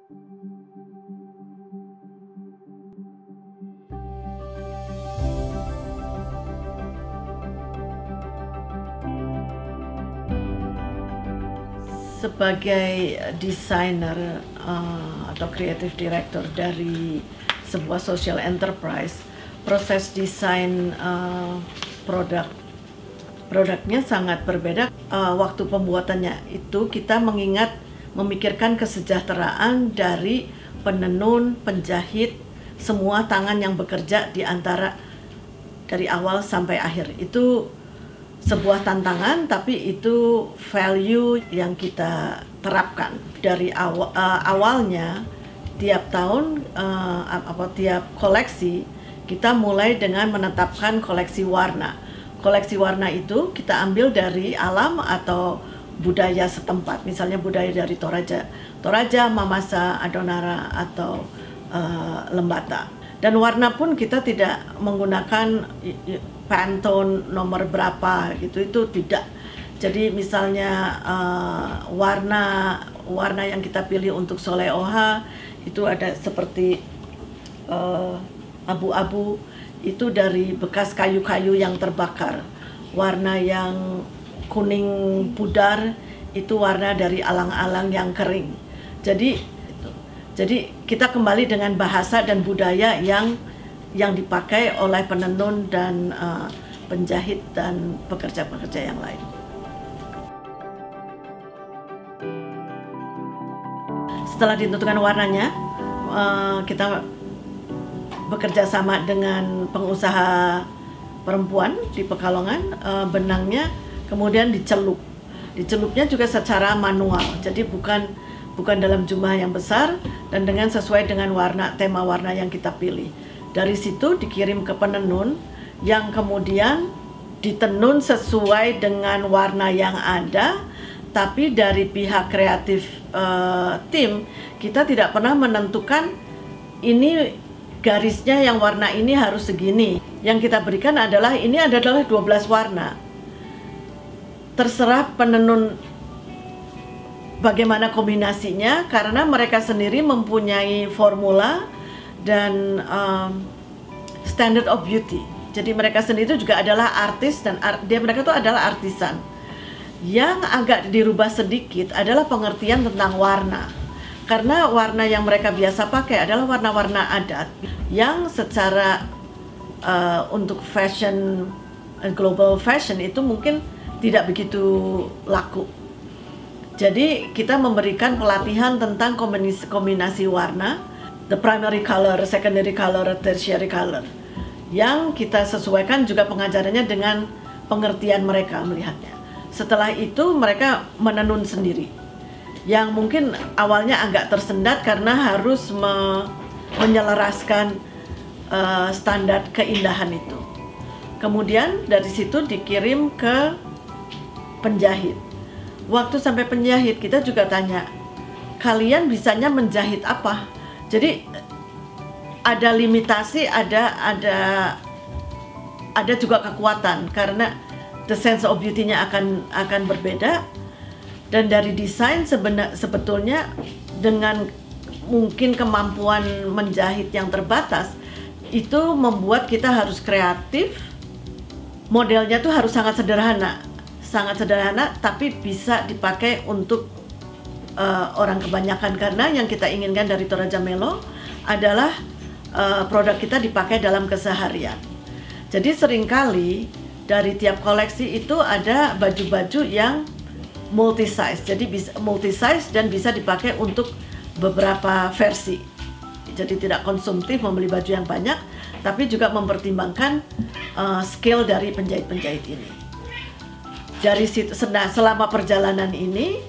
Sebagai desainer atau creative director dari sebuah social enterprise, proses desain produknya sangat berbeda. Waktu pembuatannya itu kita memikirkan kesejahteraan dari penenun, penjahit, semua tangan yang bekerja dari awal sampai akhir. Itu sebuah tantangan, tapi itu value yang kita terapkan dari awalnya. Tiap tahun tiap koleksi kita mulai dengan menetapkan koleksi warna. Koleksi warna itu kita ambil dari alam atau budaya setempat, misalnya budaya dari Toraja, Mamasa, Adonara atau Lembata. Dan warna pun kita tidak menggunakan Pantone nomor berapa gitu, itu tidak. Jadi misalnya warna yang kita pilih untuk Soleoha itu ada seperti abu-abu, itu dari bekas kayu-kayu yang terbakar. Warna yang kuning pudar itu warna dari alang-alang yang kering. Jadi kita kembali dengan bahasa dan budaya yang dipakai oleh penenun dan penjahit dan pekerja-pekerja yang lain. Setelah ditentukan warnanya, kita bekerja sama dengan pengusaha perempuan di Pekalongan. Benangnya kemudian dicelup. Dicelupnya juga secara manual, jadi bukan dalam jumlah yang besar dan sesuai dengan tema warna yang kita pilih. Dari situ dikirim ke penenun yang kemudian ditenun sesuai dengan warna yang ada. Tapi dari pihak kreatif tim, kita tidak pernah menentukan ini garisnya yang warna ini harus segini. Yang kita berikan adalah 12 warna. Terserah penenun bagaimana kombinasinya, karena mereka sendiri mempunyai formula dan standard of beauty. Jadi mereka sendiri itu juga adalah artis dan mereka itu adalah artisan. Yang agak dirubah sedikit adalah pengertian tentang warna. Karena warna yang mereka biasa pakai adalah warna-warna adat yang secara untuk fashion, global fashion itu mungkin tidak begitu laku. Jadi kita memberikan pelatihan tentang kombinasi warna, the primary color, secondary color, tertiary color, yang kita sesuaikan juga pengajarannya dengan pengertian mereka melihatnya. Setelah itu mereka menenun sendiri, yang mungkin awalnya agak tersendat karena harus menyelaraskan standar keindahan itu. Kemudian dari situ dikirim ke penjahit. Waktu sampai penjahit kita juga tanya, kalian bisanya menjahit apa? Jadi ada limitasi, ada juga kekuatan, karena the sense of beauty-nya akan berbeda. Dan dari desain sebetulnya dengan mungkin kemampuan menjahit yang terbatas, itu membuat kita harus kreatif. Modelnya tuh harus sangat sederhana, tapi bisa dipakai untuk orang kebanyakan, karena yang kita inginkan dari Toraja Melo adalah produk kita dipakai dalam keseharian. Jadi seringkali dari tiap koleksi itu ada baju-baju yang multi size, jadi bisa multi size dan bisa dipakai untuk beberapa versi. Jadi tidak konsumtif membeli baju yang banyak, tapi juga mempertimbangkan skill dari penjahit-penjahit ini. Dari situ, selama perjalanan ini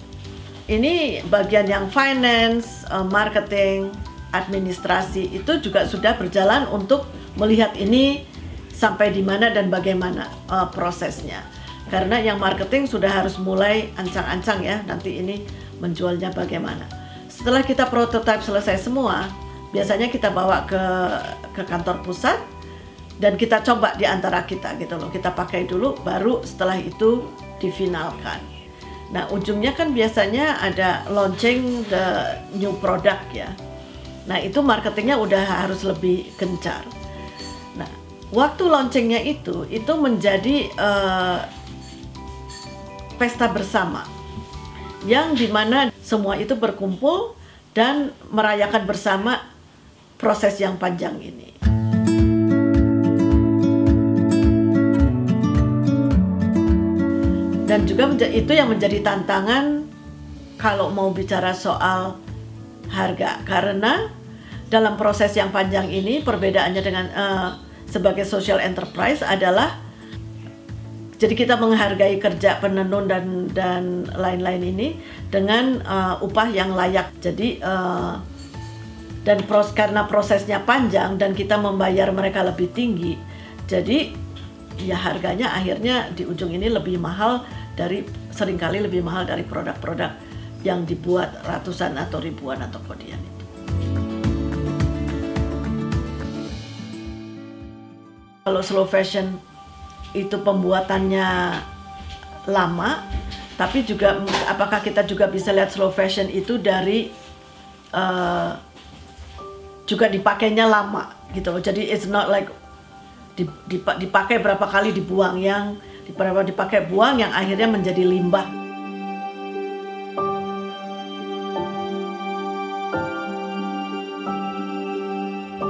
bagian yang finance, marketing, administrasi itu juga sudah berjalan untuk melihat ini sampai di mana dan bagaimana prosesnya. Karena yang marketing sudah harus mulai ancang-ancang ya, nanti ini menjualnya bagaimana. Setelah kita prototype selesai semua, biasanya kita bawa ke kantor pusat dan kita coba di antara kita gitu loh. Kita pakai dulu, baru setelah itu difinalkan. Nah, ujungnya kan biasanya ada launching the new product ya. Nah, itu marketingnya udah harus lebih gencar. Nah, waktu launchingnya itu menjadi pesta bersama yang dimana semua itu berkumpul dan merayakan bersama proses yang panjang ini. Dan juga itu yang menjadi tantangan kalau mau bicara soal harga, karena dalam proses yang panjang ini perbedaannya dengan sebagai social enterprise adalah jadi kita menghargai kerja penenun dan lain-lain ini dengan upah yang layak. Jadi dan karena prosesnya panjang dan kita membayar mereka lebih tinggi, jadi ya harganya akhirnya di ujung ini lebih mahal seringkali lebih mahal dari produk-produk yang dibuat ratusan atau ribuan atau kemudian itu. Kalau slow fashion itu pembuatannya lama, tapi juga apakah kita juga bisa lihat slow fashion itu dari juga dipakainya lama gitu loh. Jadi it's not like dipakai berapa kali dibuang, yang dipakai buang yang akhirnya menjadi limbah.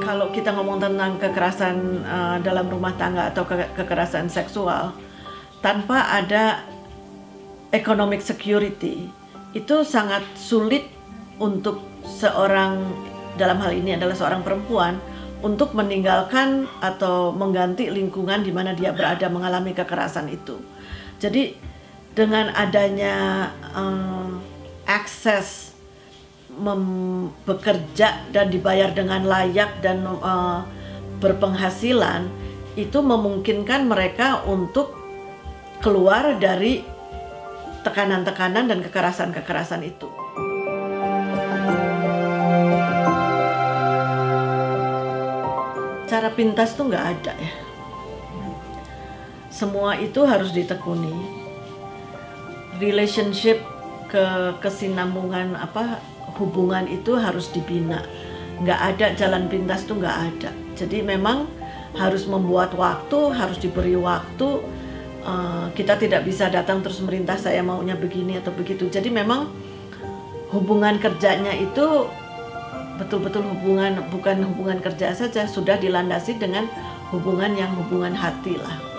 Kalau kita ngomong tentang kekerasan dalam rumah tangga atau kekerasan seksual, tanpa ada economic security, itu sangat sulit untuk seorang, dalam hal ini adalah seorang perempuan, untuk meninggalkan atau mengganti lingkungan di mana dia berada mengalami kekerasan itu. Jadi dengan adanya akses bekerja dan dibayar dengan layak dan berpenghasilan, itu memungkinkan mereka untuk keluar dari tekanan-tekanan dan kekerasan-kekerasan itu. Cara pintas tuh nggak ada ya. Semua itu harus ditekuni. Relationship, kesinambungan hubungan itu harus dibina. Nggak ada jalan pintas tuh nggak ada. Jadi memang harus membuat waktu, harus diberi waktu. Kita tidak bisa datang terus merintah saya maunya begini atau begitu. Jadi memang hubungan kerjanya itu betul-betul bukan hubungan kerja saja, sudah dilandasi dengan hubungan hati lah.